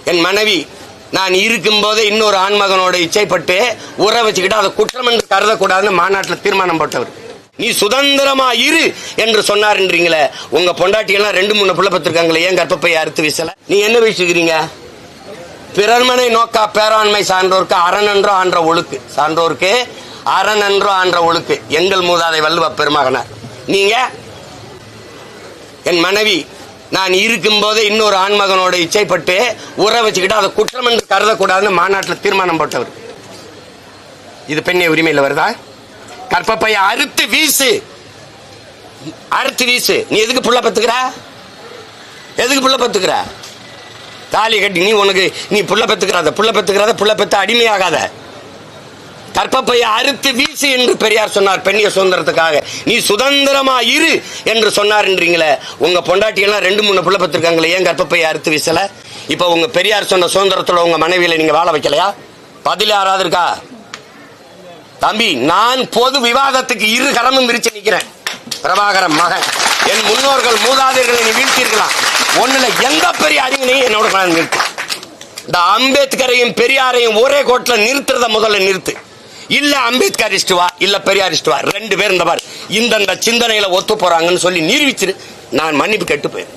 என் மனைவி நான் இருக்கும் போதே இன்னொரு ஆண்மகனோட இச்சைப்பட்டு உற வச்சுக்கிட்டு அதை குற்றம் என்று கருதக்கூடாதுன்னு மாநாட்டில் தீர்மானம் போட்டவர். நீ சுதந்திரமா இரு என்று சொன்னார்ன்றீங்களே, உங்க பொண்டாட்டியெல்லாம் 2-3 பிள்ளை பத்திருக்காங்களே, ஏன் கர்ப்பப்பையை அறுத்து வீசல? நீ என்ன வீசுகிறீங்க? பிறர்மனை நோக்கா பேராண்மை சான்றோருக்கு அரணன்றோ ஆன்ற ஒழுக்கு, சான்றோருக்கு அரணன்றோ ஆன்ற ஒழுக்கு எங்கள் மூதாதை வள்ளுவ பெருமகனார். நீங்க என் மனைவி நான் இருக்கும் போதே இன்னொரு ஆண்மகனோட இச்சைப்பட்டு உற வச்சுக்கிட்டு அதை குற்றம் என்று கருதக்கூடாதுன்னு மாநாட்டில் தீர்மானம் போட்டவர். இது பெண்ணை உரிமையில் வருதா? கற்பப்பைய அறுத்து வீசு, அறுத்து வீசு. நீ எதுக்கு புள்ள பத்துக்கிற? எதுக்கு புள்ள பத்துக்கிற? தாலி கட்டி நீ புள்ள பத்துக்கிறத புள்ள பெத்த அடிமையாகாத. கற்பப்பைய அறுத்து வீசு என்று பெரியார் சொன்னார் பெண்ணிய சுதந்திரத்துக்காக. நீ சுதந்திரமா இரு என்று சொன்னார்ன்றீங்களே, உங்க பொண்டாட்டியெல்லாம் 2-3 பிள்ளை பத்திருக்காங்களே, ஏன் கற்பப்பைய அறுத்து வீசல? இப்ப உங்க பெரியார் சொன்ன சுதந்திரத்தோட உங்க மனைவியில நீங்க வாழ வைக்கலையா? பதில் யாராவது இருக்கா? தம்பி, நான் பொது விவாதத்துக்கு 2 கரமும் விரிச்சு நிக்கிறேன். பிரபாகரன் மகன், என் முன்னோர்கள் மூதாதையர்களை நீ வீழ்த்திருக்கலாம். ஒண்ணுல எந்த பெரிய அறிஞனையும் என்னோட நிறுத்து. இந்த அம்பேத்கரையும் பெரியாரையும் ஒரே கோட்ல நிறுத்துறத முதல்ல நிறுத்து. இல்ல அம்பேத்கரிஸ்ட் வா, இல்ல பெரியாரிஸ்ட் வா, 2 பேர் இந்த மாதிரி இந்த சிந்தனையில ஒத்து போறாங்கன்னு சொல்லி நிரூபிச்சிரு. நான் மன்னிப்பு கேட்டு போயிரு.